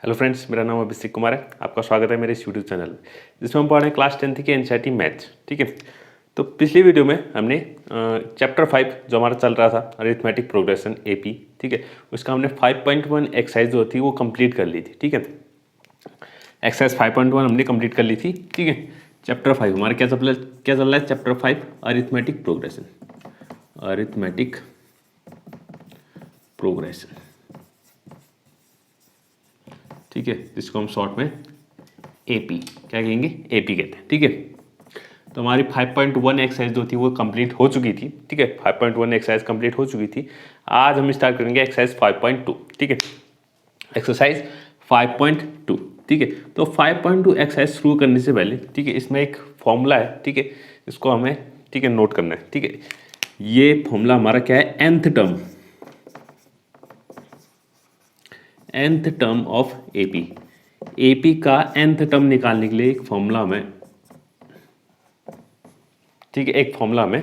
Hello friends, मेरा नाम अभिषेक कुमार है। आपका स्वागत है मेरे इस यूट्यूब चैनल में, जिसमें हम पढ़ रहे हैं क्लास 10th के एनसीईआरटी मैथ्स। ठीक है, तो पिछली वीडियो में हमने चैप्टर 5 जो हमारा चल रहा था अरिथमेटिक प्रोग्रेशन एपी, ठीक है, उसका हमने 5.1 एक्सरसाइज जो थी वो कंप्लीट कर ली थी। ठीक है, एक्सरसाइज 5.1 हमने कंप्लीट कर ली थी। ठीक है, चैप्टर 5 हमारा क्या चल रहा है? Chapter 5 arithmetic progression, arithmetic progression. ठीक है, जिसको हम शॉर्ट में एपी क्या कहेंगे? एपी कहते हैं। ठीक है, तो हमारी 5.1 एक्सरसाइज जो थी वो कंप्लीट हो चुकी थी। ठीक है, 5.1 एक्सरसाइज कंप्लीट हो चुकी थी। आज हम स्टार्ट करेंगे एक्सरसाइज 5.2। ठीक है, एक्सरसाइज 5.2। ठीक है, तो 5.2 एक्सरसाइज शुरू करने से पहले, ठीक है, इसमें एक फॉर्मूला है। ठीक है, इसको हमें, ठीक है, नोट करना है। ठीक है, ये फॉर्मूला हमारा क्या है? nth term of AP. AP का nth टर्म निकालने के लिए एक फॉर्मूला हमें, ठीक है, एक फॉर्मूला हमें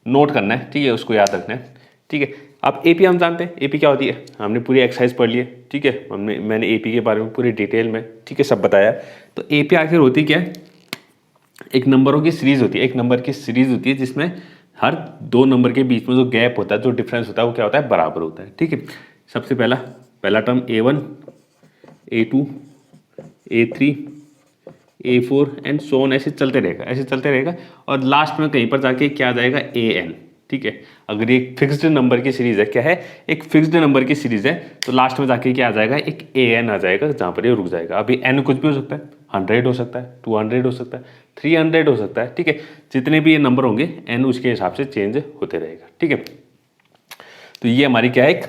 नोट करना है। ठीक है, उसको याद रखना है। ठीक है, अब एपी हम जानते हैं एपी क्या होती है, हमने पूरी एक्सरसाइज पढ़ ली है। ठीक है, मैंने एपी के बारे में पूरी डिटेल में, ठीक है, सब बताया। तो एपी आखिर होती क्या है? एक नंबरों की सीरीज होती है, एक नंबर की सीरीज होती है जिसमें हर दो नंबर के बीच में जो गैप होता है, जो डिफरेंस होता है, वो क्या होता है? बराबर होता है। ठीक है, सबसे पहला term A1, A2, A3, A4 and so on, ऐसे चलते रहेगा और लास्ट में कहीं पर जाके क्या आ जाएगा? AN। ठीक है, अगर ये एक फिक्स्ड नंबर की सीरीज है, क्या है? एक फिक्स्ड नंबर की सीरीज है, तो लास्ट में जाके क्या आ जाएगा? एक AN आ जाएगा, जहाँ पर ये रुक जाएगा। अभी N कुछ भी हो सकता है, 100 हो सकता है, 200 हो सकता है, 300 हो सकता है। ठीक है, जितने भी ये नंबर होंगे N उसके हिसाब से चेंज होते रहेगा। ठीक है, तो ये हमारी क्या है? एक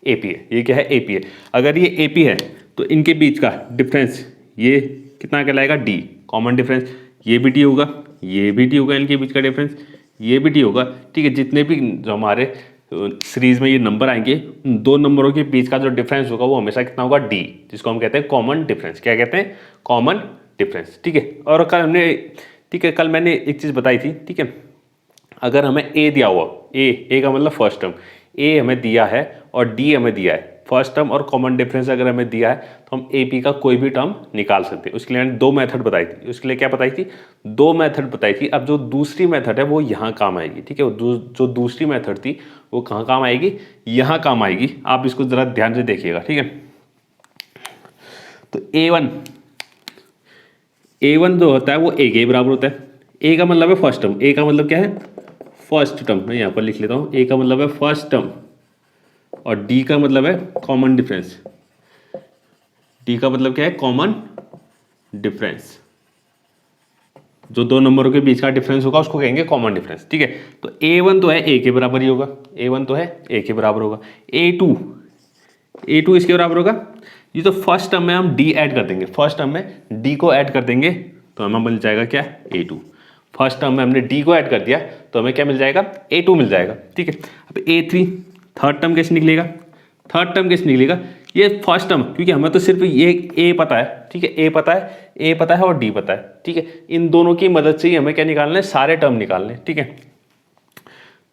एपी है। ये क्या है? एपी है। अगर ये एपी है तो इनके बीच का डिफरेंस ये कितना कहलाएगा? D, common difference. ये भी डी होगा, ये भी डी होगा, इनके बीच का डिफरेंस ये भी डी होगा। ठीक है, जितने भी जो हमारे सीरीज में ये नंबर आएंगे, उन दो नंबरों के बीच का जो डिफरेंस होगा वो हमेशा कितना होगा? डी, जिसको हम कहते हैं कॉमन डिफरेंस। क्या कहते हैं? Common difference. ठीक है, और कल हमने, ठीक है, कल मैंने एक चीज़ बताई थी। ठीक है, अगर हमें ए दिया हुआ, ए का मतलब फर्स्ट टर्म, ए हमें दिया है और डी हमें दिया है, फर्स्ट टर्म और कॉमन डिफरेंस अगर हमें दिया है तो हम एपी का कोई भी टर्म निकाल सकते हैं। उसके लिए मैंने दो मेथड बताई थी। उसके लिए क्या बताई थी? दो मेथड बताई थी। अब जो दूसरी मेथड है वो यहाँ काम आएगी। ठीक है, जो दूसरी मेथड थी वो कहाँ काम आएगी? यहाँ काम आएगी। आप इसको जरा ध्यान से देखिएगा। ठीक है, तो ए वन जो होता है वो ए के बराबर होता है। ए का मतलब है फर्स्ट टर्म। ए का मतलब क्या है? First term. मैं यहाँ पर लिख लेता हूँ, ए का मतलब है फर्स्ट टर्म और डी का मतलब है कॉमन डिफरेंस। डी का मतलब क्या है? Common difference. जो दो नंबरों के बीच का डिफरेंस होगा उसको कहेंगे कॉमन डिफरेंस। ठीक है, तो A1 तो है ए के बराबर ही होगा, A1 तो है ए के बराबर होगा। A2 इसके बराबर होगा। ये तो फर्स्ट टर्म में हम डी ऐड कर देंगे, फर्स्ट टर्म में डी को ऐड कर देंगे तो हमें मिल जाएगा क्या? A2। फर्स्ट टर्म में हमने डी को ऐड कर दिया तो हमें क्या मिल जाएगा? A2 मिल जाएगा। ठीक है, अब A3 थर्ड टर्म कैसे निकलेगा? थर्ड टर्म कैसे निकलेगा? ये फर्स्ट टर्म, क्योंकि हमें तो सिर्फ ये ए पता है। ठीक है, ए पता है और डी पता है। ठीक है, इन दोनों की मदद से ही हमें क्या निकालना है? सारे टर्म निकालने। ठीक है,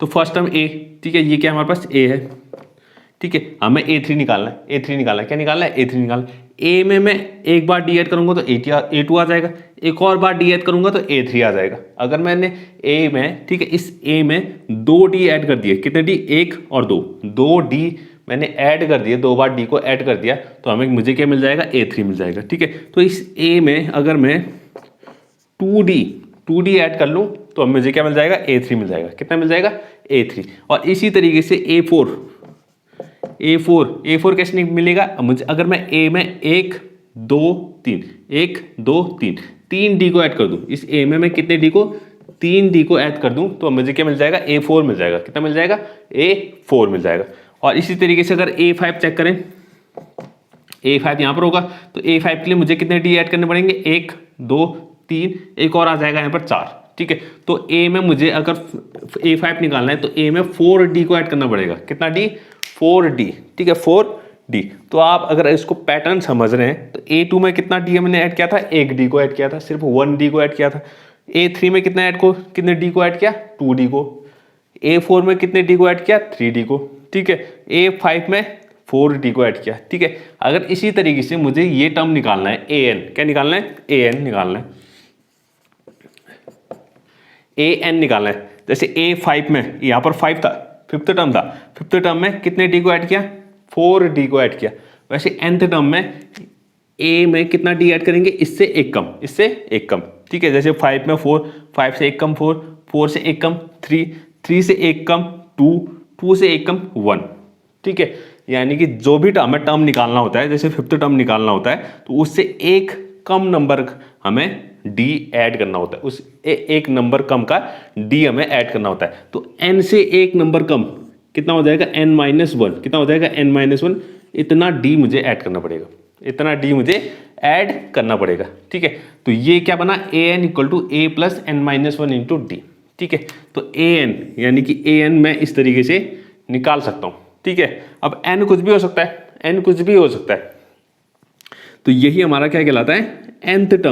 तो फर्स्ट टर्म ए, ठीक है, ये क्या हमारे पास? ए है। ठीक है, हमें A3 निकालना है। क्या निकालना है? A3 निकालना है। ए में मैं एक बार डी ऐड करूंगा तो A2 आ जाएगा, एक और बार डी ऐड करूंगा तो A3 आ जाएगा। अगर मैंने ए में, ठीक है, इस ए में दो डी ऐड कर दिए, कितने डी? एक और दो डी मैंने ऐड कर दिए, दो बार डी को ऐड कर दिया तो मुझे क्या मिल जाएगा? A3 मिल जाएगा। ठीक है, तो इस ए में अगर मैं 2D ऐड कर लूँ तो मुझे क्या मिल जाएगा? A3 मिल जाएगा। कितना मिल जाएगा? A3। और इसी तरीके से A4 कैसे मिलेगा मुझे? अगर मैं ए में 1 2 3 3 डी को ऐड कर दूं, इस ए में मैं कितने डी को? 3 डी को ऐड कर दूं तो मुझे क्या मिल जाएगा? A4 मिल जाएगा। कितना मिल जाएगा? A4 मिल जाएगा। और इसी तरीके से अगर A5 चेक करें, A5 यहाँ पर होगा तो A5 के लिए मुझे कितने डी ऐड करने पड़ेंगे? 1 2 3, एक और आ जाएगा यहाँ पर 4। ठीक है, तो ए में मुझे अगर A5 निकालना है तो ए में 4D को ऐड करना पड़ेगा। कितना डी? 4D। ठीक है, 4D। तो आप अगर इसको पैटर्न समझ रहे हैं तो A2 में कितना डी मैंने ऐड किया था? 1D को ऐड किया था, सिर्फ 1D को ऐड किया था। A3 में कितने डी को ऐड किया? 2D को। A4 में कितने डी को ऐड किया? 3D को। ठीक है, A5 में 4 डी को ऐड किया, ठीक है। अगर इसी तरीके से मुझे ये टर्म निकालना है ए एन, क्या निकालना है, ए एन निकालना है, ए एन निकालना है। जैसे ए 5 में यहाँ पर 5 था, फिफ्थ टर्म था, फिफ्थ टर्म में कितने डी को ऐड किया, 4 डी को ऐड किया। वैसे nth टर्म में ए में कितना डी ऐड करेंगे, इससे एक कम, इससे एक कम, ठीक है। जैसे 5 में 4, 5 से एक कम 4, 4 से एक कम 3, 3 से एक कम 2, 2 से एक कम 1, ठीक है। यानी कि जो भी हमें टर्म निकालना होता है, जैसे फिफ्थ टर्म निकालना होता है, तो उससे एक कम नंबर हमें डी ऐड करना होता है, उस एक नंबर कम का डी हमें ऐड करना होता है। तो n से एक नंबर कम कितना हो जाएगा, n-1, कितना हो जाएगा, n-1, इतना डी मुझे ऐड करना पड़ेगा, इतना डी मुझे ऐड करना पड़ेगा, ठीक है। तो ये क्या बना, A N equal to A plus n-1 into D, ठीक है। तो ए एन यानी कि ए एन मैं इस तरीके से निकाल सकता हूँ, ठीक है। अब n कुछ भी हो सकता है, n कुछ भी हो सकता है, तो यही हमारा क्या कहलाता है, nth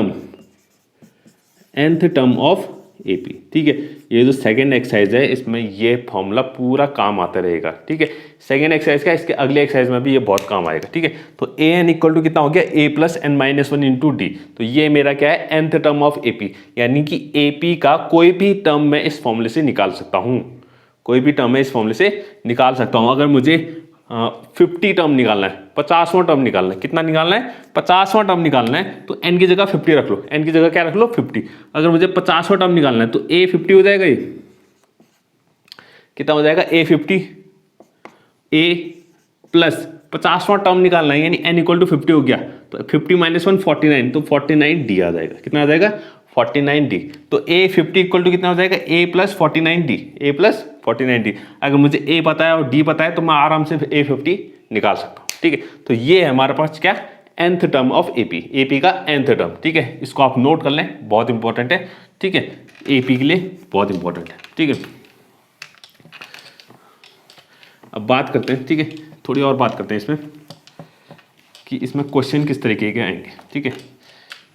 टर्म ऑफ एपी, ठीक है। ये जो सेकेंड एक्सरसाइज है, इसमें ये फॉर्मूला पूरा काम आता रहेगा, ठीक है। सेकेंड एक्सरसाइज का, इसके अगले एक्सरसाइज में भी ये बहुत काम आएगा, ठीक है। तो ए एन इक्वल टू कितना हो गया, ए प्लस n-1 इंटू डी। तो ये मेरा क्या है, nth टर्म ऑफ एपी, यानी कि एपी का कोई भी टर्म मैं इस फॉर्मूले से निकाल सकता हूँ, कोई भी टर्म मैं इस फॉर्मूले से निकाल सकता हूँ। अगर मुझे 50 टर्म निकालना है, 50वां टर्म निकालना है, कितना निकालना है, 50वां टर्म निकालना है, तो n की जगह 50 रख लो, n की जगह क्या रख लो, 50। अगर मुझे 50वां टर्म निकालना है तो a 50 हो जाएगा, ये कितना हो जाएगा, a 50, a प्लस 50वां टर्म निकालना है, यानी n इक्वल टू 50 हो गया, तो 50 माइनस 1 49, तो 49 डी आ जाएगा, कितना आ जाएगा, 49 डी। तो a 50 इक्वल टू कितना हो जाएगा, a plus 49 D, a plus 49 D. अगर मुझे a पता है और d पता है तो मैं आराम से a 50 निकाल सकता हूँ, ठीक है। तो ये है हमारे पास क्या, nth term of AP, AP का nth टर्म, ठीक है। इसको आप नोट कर लें, बहुत इंपॉर्टेंट है, ठीक है, एपी के लिए बहुत इंपॉर्टेंट है, ठीक है। अब बात करते हैं, ठीक है, थोड़ी और बात करते हैं इसमें कि इसमें क्वेश्चन किस तरीके के आएंगे, ठीक है,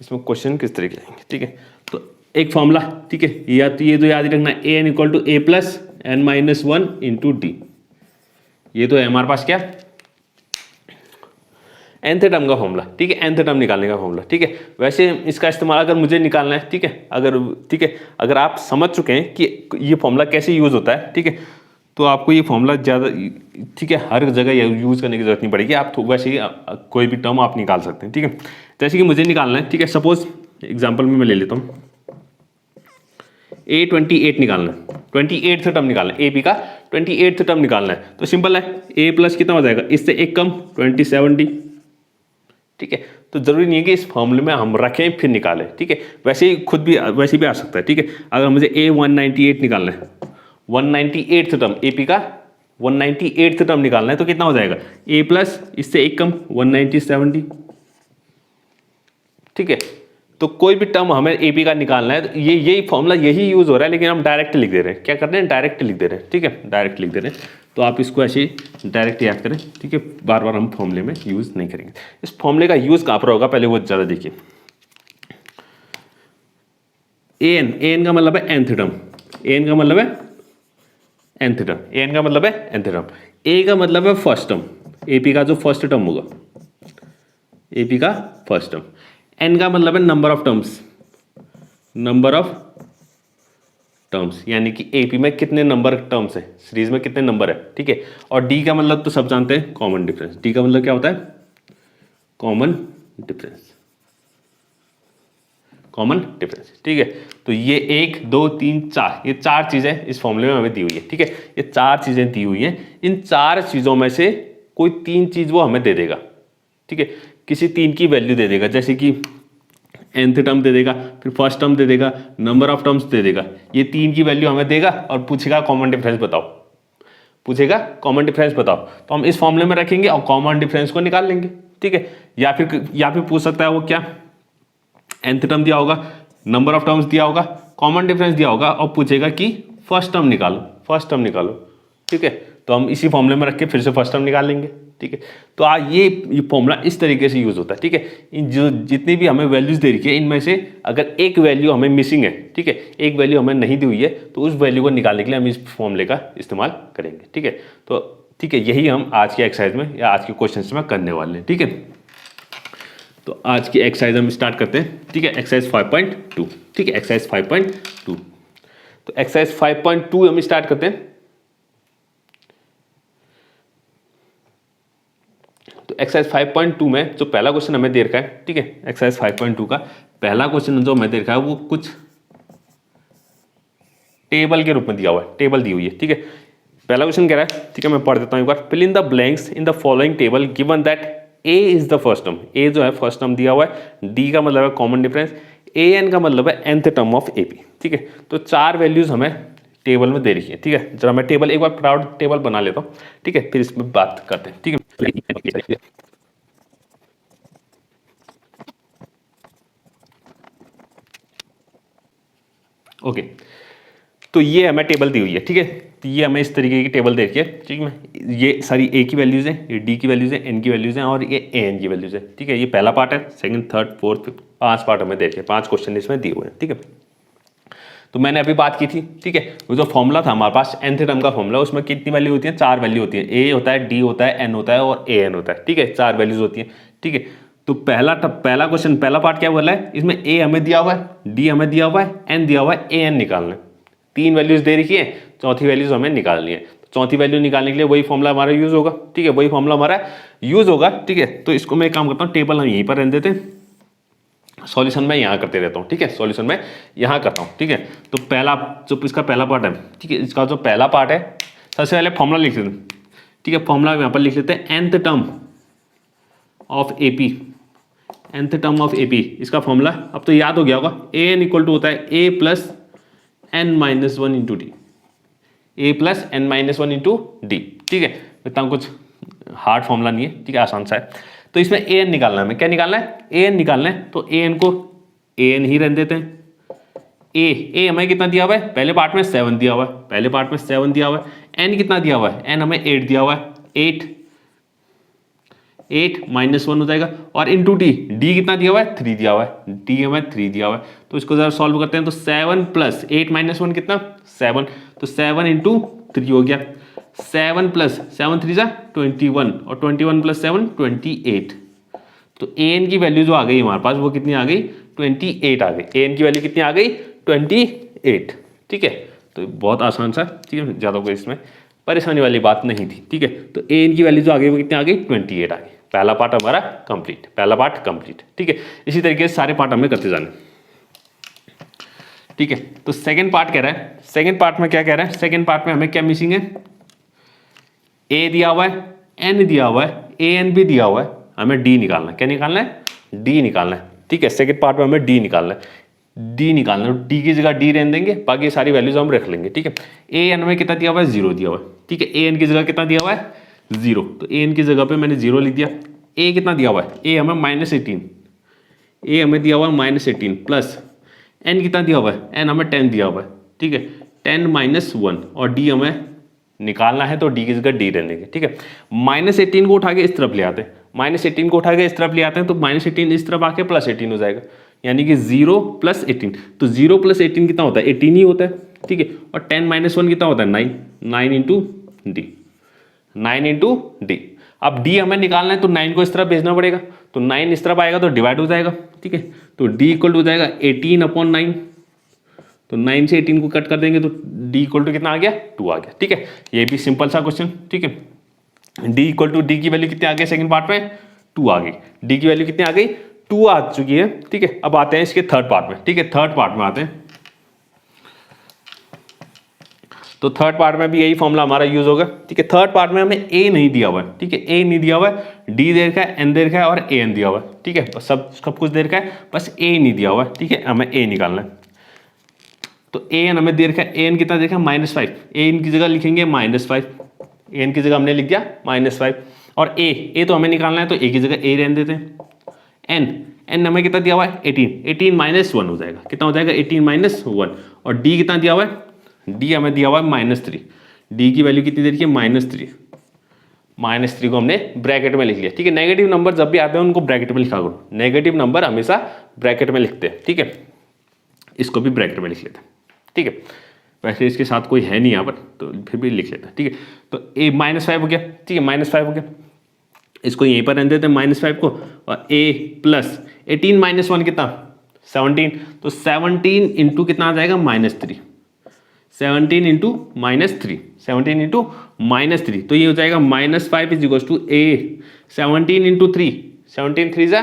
इसमें क्वेश्चन किस तरीके आएंगे, ठीक है। तो एक फॉर्मूला, ठीक है, या तो ये तो याद ही रखना, A N equal to A plus n-1 into D. ये तो है हमारे पास क्या, nth टर्म का फॉर्मूला, ठीक है, nth टर्म निकालने का फॉर्मूला, ठीक है। वैसे इसका इस्तेमाल अगर मुझे निकालना है, ठीक है, अगर आप समझ चुके हैं कि ये फॉर्मूला कैसे यूज़ होता है, ठीक है, तो आपको ये फॉर्मूला ज़्यादा, ठीक है, हर जगह यूज़ करने की जरूरत नहीं पड़ेगी, आप वैसे ही कोई भी टर्म आप निकाल सकते हैं, ठीक है। जैसे कि मुझे निकालना है, ठीक है, सपोज एग्जाम्पल में मैं ले लेता हूँ, A28 निकालना है, 28th टर्म निकालना है, ए पी का 28th टर्म निकालना है, तो सिंपल है, a प्लस कितना हो जाएगा, इससे एक कम 27d, ठीक है। तो जरूरी नहीं है कि इस फॉर्मूले में हम रखें फिर निकालें, ठीक है, वैसे ही खुद भी वैसे भी आ सकता है, ठीक है। अगर मुझे A198 निकालना है, 198th टर्म, एपी का 198th टर्म निकालना है, तो कितना हो जाएगा, a प्लस इससे एक कम 197d, ठीक है। तो कोई भी टर्म हमें एपी का निकालना है, तो यही फॉर्मूला यही यूज हो रहा है, लेकिन हम डायरेक्ट लिख दे रहे हैं, क्या कर रहे हैं, डायरेक्ट लिख दे रहे हैं, ठीक है, डायरेक्ट लिख दे रहे हैं। तो आप इसको ऐसे डायरेक्ट याद करें, ठीक है, बार बार हम फॉर्मूले में यूज नहीं करेंगे। इस फॉर्मूले का यूज कहाँ पर होगा, पहले वो ज़रा देखिए। एन का मतलब है nth टर्म, एन का मतलब है nth टर्म, एन का मतलब है nth टर्म, ए का मतलब है फर्स्ट टर्म, एपी का जो फर्स्ट टर्म होगा, एपी का फर्स्ट टर्म, एन का मतलब है number of terms, number of terms, यानी कि एपी में कितने नंबर टर्म्स है, सीरीज में कितने नंबर है, ठीक है। और डी का मतलब तो सब जानते हैं, कॉमन डिफरेंस, डी का मतलब क्या होता है, कॉमन डिफरेंस, कॉमन डिफरेंस, ठीक है। तो ये 1 2 3 4, ये 4 चीजें इस फॉर्मूले में हमें दी हुई है, ठीक है, ये 4 चीजें दी हुई हैं। इन 4 चीजों में से कोई 3 चीज वो हमें दे देगा, ठीक है, किसी 3 की वैल्यू दे देगा, जैसे कि nth टर्म दे देगा, फिर फर्स्ट टर्म दे देगा, नंबर ऑफ टर्म्स दे देगा, ये 3 की वैल्यू हमें देगा और पूछेगा कॉमन डिफरेंस बताओ, पूछेगा कॉमन डिफरेंस बताओ, तो हम इस फॉर्मूले में रखेंगे और कॉमन डिफरेंस को निकाल लेंगे, ठीक है। या फिर पूछ सकता है वो क्या, nth टर्म दिया होगा, नंबर ऑफ टर्म्स दिया होगा, कॉमन डिफरेंस दिया होगा और पूछेगा कि फर्स्ट टर्म निकालो, फर्स्ट टर्म निकालो, ठीक है। तो हम इसी फॉर्मूले में रख के फिर से फर्स्ट टर्म निकाल लेंगे, ठीक है। तो ये फॉर्मूला इस तरीके से यूज होता है, ठीक है। इन जो जितनी भी हमें वैल्यूज दे रही है, इनमें से अगर एक वैल्यू हमें मिसिंग है, ठीक है, एक वैल्यू हमें नहीं दी हुई है, तो उस वैल्यू को निकालने के लिए हम इस फॉर्मूले का इस्तेमाल करेंगे, ठीक है। तो ठीक है, यही हम आज की एक्सरसाइज में या आज के क्वेश्चन में करने वाले हैं। ठीक है, तो आज की एक्सरसाइज हम स्टार्ट करते हैं। ठीक है, एक्सरसाइज 5.2। ठीक है, एक्सरसाइज 5.2। तो एक्सरसाइज 5.2 हम स्टार्ट करते हैं। तो एक्सरसाइज 5.2 में जो पहला क्वेश्चन हमें दे रखा है, ठीक है, एक्सरसाइज 5.2 का पहला क्वेश्चन जो हमें दे रखा है वो कुछ टेबल के रूप में दिया हुआ है, टेबल दी हुई है। ठीक है, पहला क्वेश्चन कह रहा है, ठीक है, मैं पढ़ देता हूं एक बार। Fill in the blanks in the following table given that A is the first term. A जो है फर्स्ट टर्म दिया हुआ है, डी का मतलब है कॉमन डिफरेंस, ए एन का मतलब है nth term of A P. ठीक है, तो चार वैल्यूज हमें टेबल में दे रही है। ठीक है, जरा मैं टेबल एक बार प्राउड टेबल बना लेता हूँ। ठीक है, फिर इसमें बात करते हैं। ठीक है, ओके, तो ये हमें टेबल दी हुई है। ठीक है, तो ये हमें इस तरीके की टेबल दे रखी है। ठीक है, ये सारी ए की वैल्यूज हैं, ये डी की वैल्यूज हैं, एन की वैल्यूज हैं और ये ए एन की वैल्यूज हैं। ठीक है, ये पहला पार्ट है, second, third, fourth, fifth, 5 part हमें दे रखे हैं, 5 क्वेश्चन इसमें दिए हुए हैं। ठीक है, तो मैंने अभी बात की थी। ठीक है, वो जो फॉर्मूला था हमारे पास nth टर्म का फॉर्मूला, उसमें कितनी वैल्यू होती है? 4 वैल्यू होती है। ए होता है, डी होता है, एन होता है और ए एन होता है। ठीक है, 4 वैल्यूज होती है। ठीक है, तो पहला क्वेश्चन, पहला पार्ट क्या बोला है? इसमें ए हमें दिया हुआ है, डी हमें दिया हुआ है, एन दिया हुआ है, ए एन निकालना है। 3 वैल्यूज दे रखी है, चौथी वैल्यूज हमें निकालनी है। चौथी वैल्यू निकालने के लिए वही फॉर्मूला हमारा यूज होगा। ठीक है, वही फॉर्मूला हमारा यूज होगा। ठीक है, तो इसको मैं एक काम करता हूँ, टेबल हम यहीं पर रहने देते हैं, सॉल्यूशन मैं यहाँ करते रहता हूँ। ठीक है, सॉल्यूशन मैं यहाँ करता हूँ। ठीक है, तो पहला जो इसका पहला पार्ट है, ठीक है, इसका जो पहला पार्ट है, सबसे पहले फॉर्मूला लिख लेते हैं। ठीक है, फॉर्मूला यहाँ पर लिख लेते हैं, nth term of A P, nth term of A P, इसका फॉर्मूला अब तो याद हो गया होगा। ए एन इक्वल टू होता है A plus N minus 1 into D, A plus N minus 1 into D. ठीक है, इतना कुछ हार्ड फॉर्मूला नहीं है। ठीक है, आसान सा है। तो इसमें ए एन निकालना है, हमें क्या निकालना है? ए एन निकालना है। तो ए एन को ए एन ही रहने देते हैं। ए हमें कितना दिया हुआ है? पहले पार्ट में 7 दिया हुआ है, पहले पार्ट में 7 दिया हुआ है। एन कितना दिया हुआ है? एन हमें 8 दिया हुआ है। 8 माइनस 1 हो जाएगा, और इंटू डी, डी कितना दिया हुआ है? 3 दिया हुआ है, डी हमें 3 दिया हुआ है। तो इसको जरा सॉल्व करते हैं। तो 7 प्लस 8 माइनस 1 कितना? 7। तो 7 इंटू 3 हो गया। 7 प्लस 7 3 जा 21, और 21 प्लस 7 28। तो ए एन की वैल्यू जो आ गई हमारे पास, वो कितनी आ गई? 28 आ गई। ए एन की वैल्यू कितनी आ गई? 28। ठीक है, तो बहुत आसान सा। ठीक है, ज़्यादा कोई इसमें परेशानी वाली बात नहीं थी। ठीक है, तो ए एन की वैल्यू जो आ गई वो कितनी आ गई? 28 आ गई। पहला पार्ट हमारा कंप्लीट, पहला पार्ट कंप्लीट। ठीक है, इसी तरीके से सारे पार्ट हमें करते जाने। ठीक है, तो सेकंड पार्ट कह रहा है, सेकंड पार्ट में क्या कह रहा है? सेकंड पार्ट में हमें क्या मिसिंग है? ए दिया हुआ है, एन दिया हुआ है, ए एन भी दिया हुआ है, हमें डी निकालना है। क्या निकालना है? डी निकालना है। ठीक है, सेकंड पार्ट में हमें डी निकालना है, डी निकालना है। डी की जगह डी रहने देंगे, बाकी सारी वैल्यूज हम रख लेंगे। ठीक है, ए एन में कितना दिया हुआ है? 0 दिया हुआ है। ठीक है, ए एन की जगह कितना दिया हुआ है? 0। तो ए एन की जगह पे मैंने 0 लिख दिया। ए कितना दिया हुआ है? ए हमें -18, ए हमें दिया हुआ है -18, प्लस एन कितना दिया हुआ है? एन हमें 10 दिया हुआ है। ठीक है, 10 माइनस 1, और डी हमें निकालना है, तो डी की जगह डी रहने देंगे। ठीक है, -18 को उठा के इस तरफ ले आते हैं, -18 को उठा के इस तरफ ले आते हैं, तो -18 इस तरफ आके +18 हो जाएगा, यानी कि 0 + 18। तो 0 + 18 कितना होता है? 18 ही होता है। ठीक है, और 10 माइनस 1 कितना होता है? 9, 9 इंटू डी, 9 इंटू डी। अब डी हमें निकालना है, तो 9 को इस तरफ भेजना पड़ेगा, तो 9 इस तरफ आएगा तो डिवाइड हो जाएगा। ठीक है, तो डी इक्वल हो जाएगा 18/9। तो 9 से 18 को कट कर देंगे, तो डी इक्वल टू कितना आ गया? 2 आ गया। ठीक है, ये भी सिंपल सा क्वेश्चन। ठीक है, डी इक्वल टू, डी की वैल्यू कितनी आ गई सेकंड पार्ट में? 2 आ गई। डी की वैल्यू कितनी आ गई? 2 आ चुकी है। ठीक है, अब आते हैं इसके थर्ड पार्ट में। ठीक है, थर्ड पार्ट में आते हैं। तो थर्ड पार्ट में भी यही फॉर्मूला हमारा यूज होगा। ठीक है, थर्ड पार्ट में हमें ए नहीं दिया हुआ है। ठीक है, ए नहीं दिया हुआ है, डी दे रखा है, एन दे रखा है और ए एन दिया हुआ है। ठीक है, सब कुछ दे रखा है, बस ए नहीं दिया हुआ है। ठीक है, हमें ए निकालना है। तो ए एन हमें दे रखा है, ए एन कितना दे रखा है? -5। ए एन की जगह लिखेंगे -5, ए एन की जगह हमने लिख दिया -5, और ए तो हमें निकालना है, तो ए की जगह ए रहने देते हैं। एन हमें कितना दिया हुआ है? 18 माइनस 1 हो जाएगा। कितना हो जाएगा? 18 माइनस 1। और डी कितना दिया हुआ है? डी हमें दिया हुआ है -3। डी की वैल्यू कितनी दे रखी है? -3। -3 को हमने ब्रैकेट में लिख लिया। ठीक है, नेगेटिव नंबर जब भी आते हैं उनको ब्रैकेट में लिखा करो। नेगेटिव नंबर हमेशा ब्रैकेट में लिखते हैं। ठीक है, इसको भी ब्रैकेट में लिख लेते हैं। ठीक है, वैसे इसके साथ कोई है नहीं यहाँ पर, तो फिर भी लिख लेता, ठीक है। तो a -5 हो गया, ठीक है, -5 हो गया, इसको यहीं पर रहने देते हैं -5 को, और a प्लस 18 - 1 कितना 17, तो 17 इंटू कितना आ जाएगा -3, 17 इंटू -3, 17 इंटू -3, तो ये हो जाएगा -5 is equal to a 17 into 3, 17 3 जा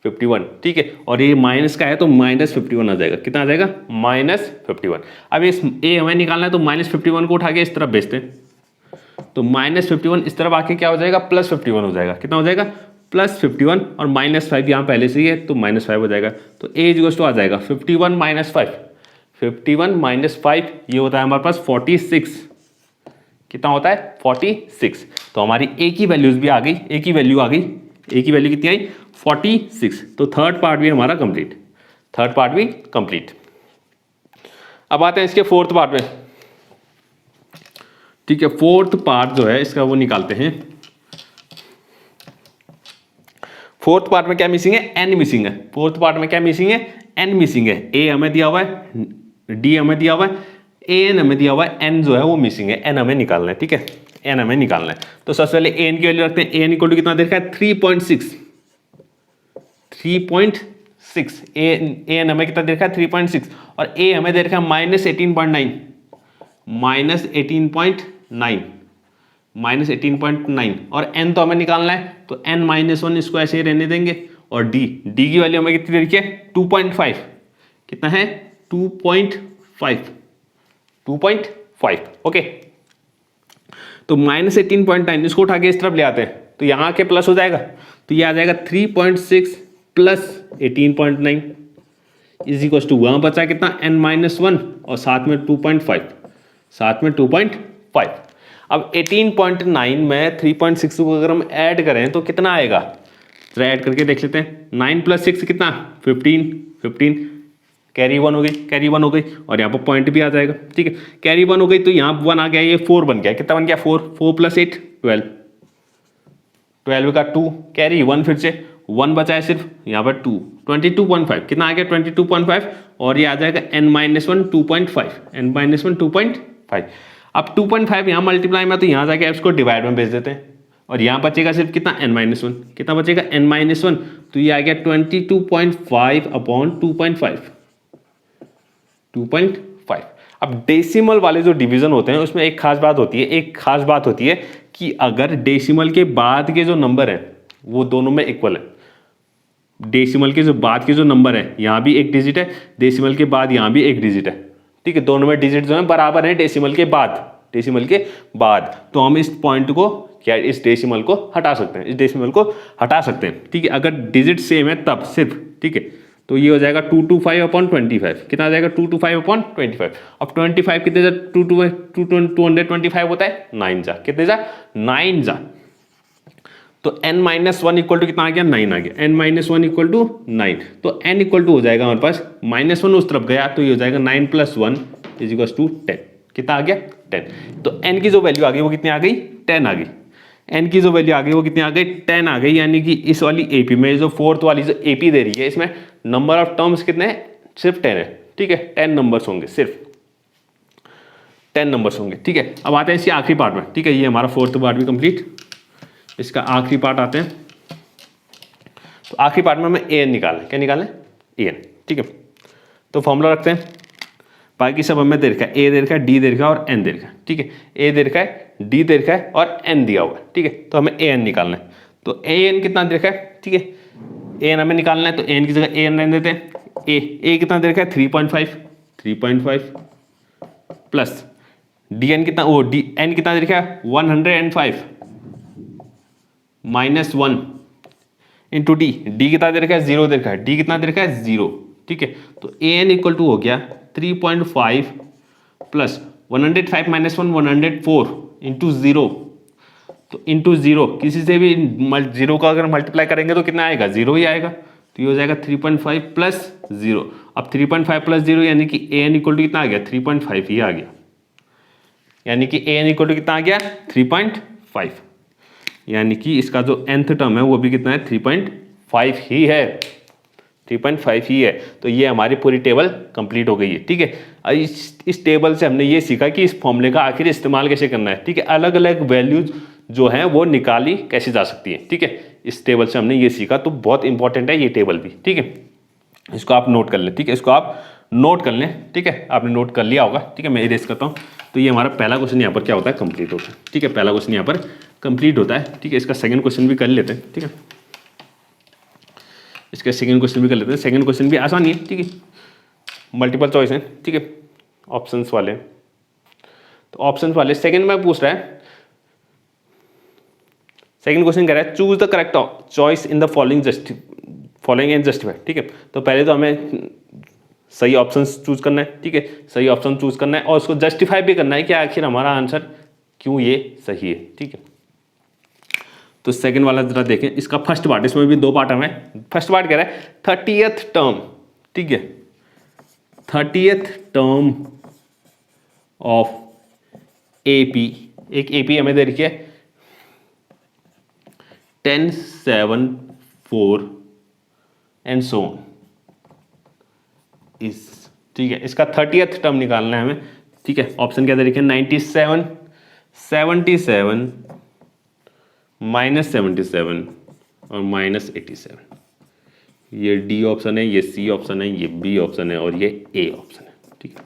51, ठीक है, और ये माइनस का है तो -51 आ जाएगा, कितना आ जाएगा -51। अब इस a हमें निकालना है तो -51 को उठा के इस तरफ भेजते हैं, तो -51 इस तरफ आके क्या हो जाएगा +51 हो जाएगा, कितना हो जाएगा +51, और -5 यहाँ पहले से ही है तो -5 हो जाएगा, तो a इक्वल टू आ जाएगा 51 - 5, 51 - 5 ये होता है हमारे पास 46, कितना होता है 46, तो हमारी a की वैल्यूज भी आ गई, a की वैल्यू आ गई, a की वैल्यू कितनी आई 46, तो थर्ड पार्ट भी हमारा कंप्लीट, थर्ड पार्ट भी कंप्लीट। अब आते हैं इसके फोर्थ पार्ट में, ठीक है, फोर्थ पार्ट जो है इसका वो निकालते हैं। फोर्थ पार्ट में क्या मिसिंग है, n मिसिंग है, फोर्थ पार्ट में क्या मिसिंग है, n मिसिंग है, a हमें दिया हुआ है, d हमें दिया हुआ है, an हमें दिया हुआ है, n जो है वो मिसिंग है, n हमें निकालना है, ठीक है, n हमें निकालना है। तो सबसे पहले an की वैल्यू रखते हैं, an इक्वल टू कितना देखा है 3.6, 3.6, an हमें कितना देखा है 3.6, और a हमें दे रखा है -18.9, -18.9, और n तो हमें निकालना है, तो n - 1 इसको ऐसे ही रहने देंगे, और d की वैल्यू हमें कितनी दे रखी है 2.5, कितना है 2.5, ओके। तो -18.9 इसको उठा के इस तरफ ले आते हैं, तो यहाँ आके प्लस हो जाएगा, तो ये आ जाएगा 3.6 प्लस 18.9 इज इक्वल टू, वहाँ बचा कितना n - 1 और साथ में 2.5, साथ में 2.5। अब 18.9 में 3.6 को अगर हम ऐड करें तो कितना आएगा, जरा ऐड करके देख लेते हैं, 9 + 6 कितना 15, कैरी 1 हो गई, कैरी 1 हो गई, और यहाँ पर पॉइंट भी आ जाएगा, ठीक है, कैरी 1 हो गई, तो यहाँ 1 आ गया, ये 4 बन गया, कितना बन गया 4 + 8 12, 12 का 2, कैरी 1 फिर से 1 बचा है सिर्फ, यहाँ पर 2 22.5, कितना आ गया 22.5, और ये आ जाएगा n - 1 2.5, n - 1 2.5। अब 2.5 यहाँ मल्टीप्लाई में, तो यहाँ जाके इसको डिवाइड में भेज देते हैं, और यहाँ बचेगा सिर्फ कितना n - 1, कितना बचेगा n - 1, तो ये आ गया 22.5 अपॉन 2.5। अब डेसिमल वाले जो डिवीजन होते हैं उसमें एक खास बात होती है, कि अगर डेसिमल के बाद के जो नंबर है वो दोनों में इक्वल है, डेसिमल के जो बाद के जो नंबर है, यहाँ भी एक डिजिट है, डेसिमल के बाद यहाँ भी एक डिजिट है, ठीक है, दोनों में डिजिट जो है बराबर है डेसिमल के बाद, तो हम इस पॉइंट को क्या इस डेसिमल को हटा सकते हैं, ठीक है, अगर डिजिट सेम है तब सिर्फ, ठीक है, तो ये हो जाएगा 225 अपॉन 25, कितना आ जाएगा 225 अपॉन 25। अब 25 कितने जा 225 होता है 9 जा, कितने जा 9 जा, तो n - 1 इक्वल टू कितना आ गया 9 आ गया, n - 1 इक्वल टू 9, तो n इक्वल टू हो जाएगा हमारे पास -1 उस तरफ गया, तो ये हो जाएगा 9 + 1 इज इक्वल टू 10, कितना आ गया 10, तो n की जो वैल्यू आ गई वो कितनी आ गई 10 आ गई, n की जो वैल्यू आ गई वो कितनी आ गई 10 आ गई, यानी कि इस वाली AP में जो फोर्थ वाली जो AP दे रही है इसमें नंबर ऑफ टर्म्स कितने हैं सिर्फ 10 है, ठीक है, 10 नंबर्स होंगे, सिर्फ 10 नंबर्स होंगे, ठीक है। अब आते हैं इसके आखिरी पार्ट में, ठीक है, ये हमारा फोर्थ पार्ट भी कंप्लीट, इसका आखिरी पार्ट आते हैं, तो आखिरी पार्ट में हमें an निकालना है, क्या निकालना है an, ठीक है, तो फॉर्मूला रखते हैं, बाकी सब हमें दे रखा है, a दे रखा है, d दे रखा है और n दे रखा है, ठीक है, a दे रखा है, d दे रखा है और n दिया हुआ है, ठीक है, तो हमें an निकालना है, तो an कितना दे रखा है, ठीक है, an हमें निकालना है, तो n की जगह an रहने देते हैं, a कितना दे रखा है 3.5 प्लस dn कितना n कितना दे रखा है 105 -1 इंटू d कितना दे रखा है 0 दे रखा है, d कितना दे रखा है 0, ठीक है, तो an इक्वल टू हो गया 3.5 प्लस 105 - 1 104 इंटू 0, तो इंटू 0 किसी से भी 0 का अगर मल्टीप्लाई करेंगे तो कितना आएगा 0 ही आएगा, तो ये हो जाएगा 3.5 प्लस 0, अब 3.5 प्लस 0 यानी कि an इक्वल टू कितना आ गया 3.5 ही आ गया, यानी कि an इक्वल टू कितना आ गया 3.5, यानी कि इसका जो nth टर्म है वो भी कितना है 3.5 ही है, 3.5 ही है। तो ये हमारी पूरी टेबल कंप्लीट हो गई है। ठीक है, इस टेबल से हमने ये सीखा कि इस फॉर्मूले का आखिर इस्तेमाल कैसे करना है। ठीक है, अलग अलग वैल्यूज जो हैं वो निकाली कैसे जा सकती है। ठीक है, इस टेबल से हमने ये सीखा, तो बहुत इंपॉर्टेंट है ये टेबल भी। ठीक है, इसको आप नोट कर लें। ठीक है, इसको आप नोट कर लें। ठीक है, आपने नोट कर लिया होगा। ठीक है, मैं इरेज करता हूँ। तो ये हमारा पहला क्वेश्चन यहाँ पर क्या होता है, कंप्लीट होता है। ठीक है, पहला क्वेश्चन यहाँ पर कंप्लीट होता है। ठीक है, इसका सेकंड क्वेश्चन भी कर लेते हैं। ठीक है, इसका सेकंड क्वेश्चन भी कर लेते हैं। सेकंड क्वेश्चन भी आसान ही है। ठीक है, मल्टीपल चॉइस है। ठीक है, ऑप्शंस वाले, तो ऑप्शंस वाले सेकंड में पूछ रहा है। सेकंड क्वेश्चन कह रहा है choose the correct choice in the following and justify. ठीक है, तो पहले तो हमें सही ऑप्शन चूज करना है। ठीक है, सही ऑप्शन चूज करना है और उसको जस्टिफाई भी करना है कि आखिर हमारा आंसर क्यों ये सही है। ठीक है, तो सेकंड वाला जरा देखें, इसका फर्स्ट पार्ट, इसमें भी 2 पार्ट हमें। फर्स्ट पार्ट कह रहा है 30th टर्म। ठीक है, 30th टर्म ऑफ एपी, एक एपी हमें दे रखी है 10, 7, 4 एंड सो ऑन इज। ठीक है, इसका 30th टर्म निकालना है हमें। ठीक है, ऑप्शन क्या दे रखे हैं 97, 77, -77 और -87। ये डी ऑप्शन है, ये सी ऑप्शन है, ये बी ऑप्शन है और ये ए ऑप्शन है। ठीक है,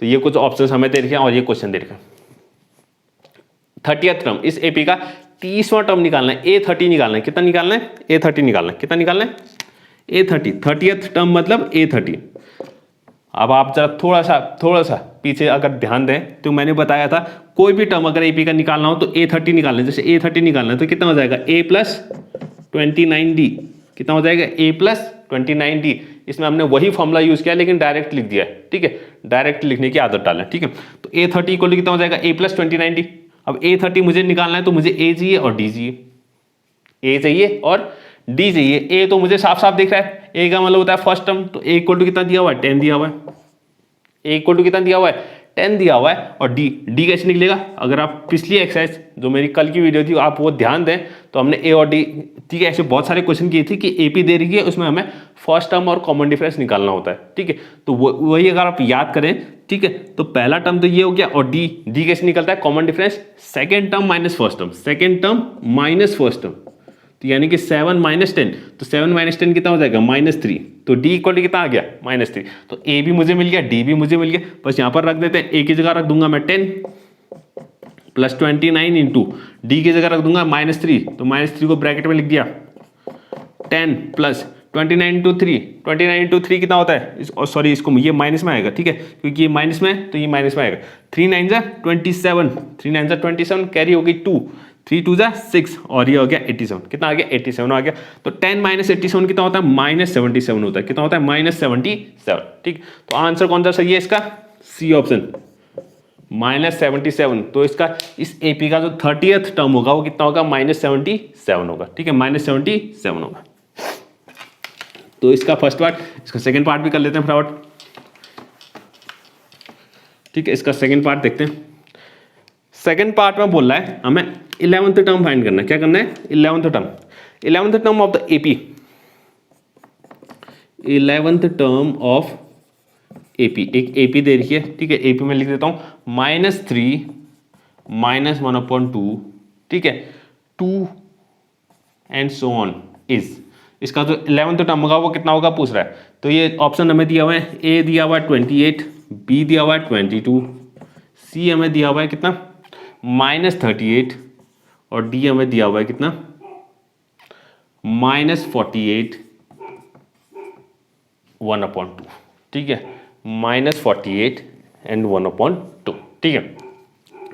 तो ये कुछ ऑप्शंस हमें दे रखे हैं और ये क्वेश्चन दे रखा है। 30th टर्म, इस एपी का 30वां टर्म निकालना है, A30 निकालना है। कितना निकालना है, A30 निकालना है। कितना निकालना है, A30। 30th टर्म मतलब A30। अब आप जरा थोड़ा सा पीछे अगर ध्यान दें तो मैंने बताया था कोई भी टर्म अगर एपी का निकालना हो तो A30 निकालना है। जैसे A30 निकालना है तो कितना हो जाएगा A प्लस 29D। कितना हो जाएगा A प्लस 29D। इसमें हमने वही फॉर्मूला यूज किया लेकिन डायरेक्ट लिख दिया है। ठीक है, डायरेक्ट लिखने की आदत डालें। ठीक है, तो A30 इक्वल कितना हो जाएगा A प्लस 29D। अब A30 मुझे निकालना है तो मुझे A चाहिए और D चाहिए, A चाहिए और D चाहिए। A तो मुझे साफ साफ दिख रहा है, A का मतलब होता है फर्स्ट टर्म। तो A इक्वल टू कितना दिया हुआ है, 10 दिया हुआ है। A इक्वल टू कितना दिया हुआ है, 10 दिया हुआ है। और D कैसे निकलेगा, अगर आप पिछली एक्सरसाइज जो मेरी कल की वीडियो थी आप वो ध्यान दें तो हमने A और D, ठीक है, ऐसे बहुत सारे क्वेश्चन किए थे कि AP दे रही है, उसमें हमें फर्स्ट टर्म और कॉमन डिफरेंस निकालना होता है। ठीक है, तो वही अगर आप याद करें, ठीक है, तो पहला टर्म तो ये हो गया। और D कैसे निकलता है, common difference second term minus first term, second term minus first term. तो यानी कि 7 - 10, तो 7 - 10 कितना हो जाएगा, -3। तो D इक्वल कितना आ गया, -3। तो A भी मुझे मिल गया, D भी मुझे मिल गया। बस यहाँ पर रख देते हैं, A की जगह रख दूंगा मैं 10 + 29 इंटू D की जगह रख दूंगा -3। तो -3 को ब्रैकेट में लिख दिया, 10 + 29 × 3, 29 × 3 कितना होता है, सॉरी इसको ये माइनस में आएगा। ठीक है, क्योंकि ये माइनस में है तो ये माइनस में आएगा। 3 9 = 27, 3 9 = 27, कैरी हो गई 2, 3 2 = 6 और ये हो गया 87। कितना आ गया, 87 आ गया। तो 10 - 87 कितना होता है, -77 होता है। कितना होता है, -77। ठीक, तो आंसर कौन सा सही है इसका, सी ऑप्शन, -77। तो इसका इस एपी का जो 30th टर्म होगा वो कितना होगा, -77 होगा। ठीक है, -77 होगा। तो इसका फर्स्ट पार्ट, इसका सेकंड पार्ट भी कर लेते हैं फटाफट। ठीक है, इसका सेकंड पार्ट देखते हैं। सेकंड पार्ट में बोल रहा है हमें 11th टर्म फाइंड करना है। क्या करना है, 11th term, 11th term of the AP, 11th term of AP, एक एपी दे रखी है। ठीक है, एपी में लिख देता हूं -3 - 1/2। ठीक है, 2 एंड सो ऑन इज। इसका जो 11th टर्म होगा वो कितना होगा पूछ रहा है। तो ये ऑप्शन हमें दिया हुआ है, ए दिया हुआ है 28, बी दिया हुआ है 22, सी हमें दिया हुआ है कितना, -38 और डी हमें दिया हुआ है कितना, -48 1/2। ठीक है, -48 एंड 1/2। ठीक है,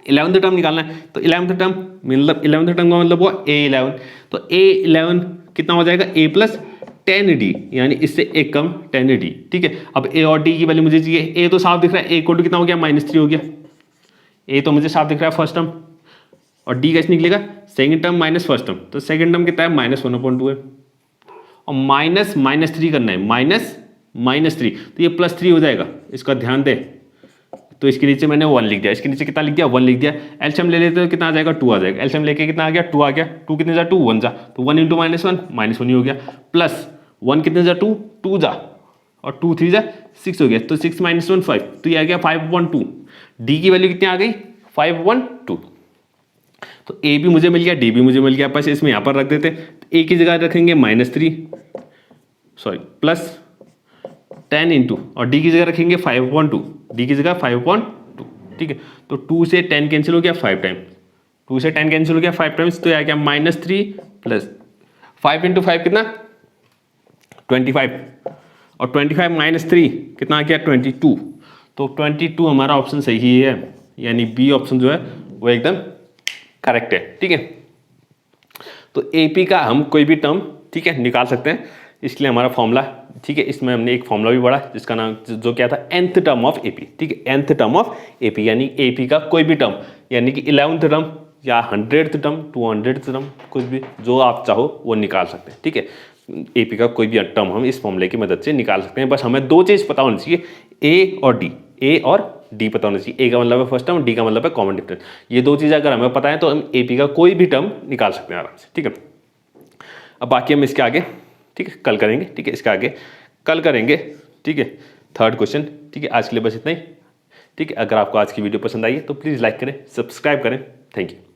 11th टर्म निकालना है। तो 11th टर्म मतलब 11th टर्म का मतलब हुआ A11। तो A11 कितना हो जाएगा, A + 10D, यानी इससे एक कम 10D। ठीक है, अब A और D की वैल्यू मुझे चाहिए। A तो साफ दिख रहा है, A = कितना हो गया, -3 हो गया। A तो मुझे साफ दिख रहा है फर्स्ट टर्म, और D कैसे निकलेगा, second term minus first term. तो सेकंड टर्म कितना है, -1/2 है। और -3 करना है, -3, तो ये +3 हो जाएगा। इसका ध्यान दे, तो इसके नीचे मैंने 1 लिख दिया, इसके नीचे कितना लिख दिया, 1 लिख दिया। एलसीएम ले लेते तो कितना आ जाएगा, 2 आ जाएगा। एलसीएम लेके कितना आ गया, 2 आ गया। 2 कितने जा, 2 1 जा, तो 1 × -1 -1 ही हो गया, प्लस 1 कितने जा 2, 2 जा, और 2 3 जा 6 हो गया, तो 6 - 1 5, तो ये आ गया 512। डी की वैल्यू कितनी आ गई 512। तो ए भी मुझे मिल गया, डी भी मुझे मिल गया, बस इसमें यहाँ पर रख देते। ए की जगह रखेंगे +10 इंटू, और डी की जगह रखेंगे 512, डी की जगह 512, ठीक है। तो 2 से 10 कैंसिल हो गया 5 टाइम, 2 से 10 कैंसिल हो गया 5 टाइम्स, तो आ गया -3 प्लस 5 × 5 कितना 25, और 25 - 3 कितना आ गया 22। तो 22 हमारा ऑप्शन सही है, यानी बी ऑप्शन जो है वो एकदम करेक्ट है, ठीक है। तो एपी का हम कोई भी टर्म, ठीक है, निकाल सकते हैं, इसलिए हमारा फॉर्मूला, ठीक है, इसमें हमने एक फॉर्मूला भी पढ़ा जिसका नाम जो क्या था nth टर्म ऑफ एपी, ठीक है, nth टर्म ऑफ एपी, यानी एपी का कोई भी टर्म, यानी कि 11th टर्म या 100th टर्म, 200th टर्म, कुछ भी जो आप चाहो वो निकाल सकते हैं, ठीक है। एपी का कोई भी टर्म हम इस फॉर्मूले की मदद से निकाल सकते हैं। बस हमें दो चीज़ पता होनी चाहिए, ए और डी पता होना चाहिए। ए का मतलब है फर्स्ट टर्म, डी का मतलब है कॉमन डिफरेंस। ये दो चीज़ अगर हमें पता है तो हम एपी का कोई भी टर्म निकाल सकते हैं आराम से, ठीक है। अब बाकी हम इसके आगे, ठीक है, कल करेंगे, ठीक है, इसके आगे कल करेंगे, ठीक है, 3rd क्वेश्चन, ठीक है। आज के लिए बस इतना ही, ठीक है। अगर आपको आज की वीडियो पसंद आई है तो प्लीज़ लाइक करें, सब्सक्राइब करें, थैंक यू।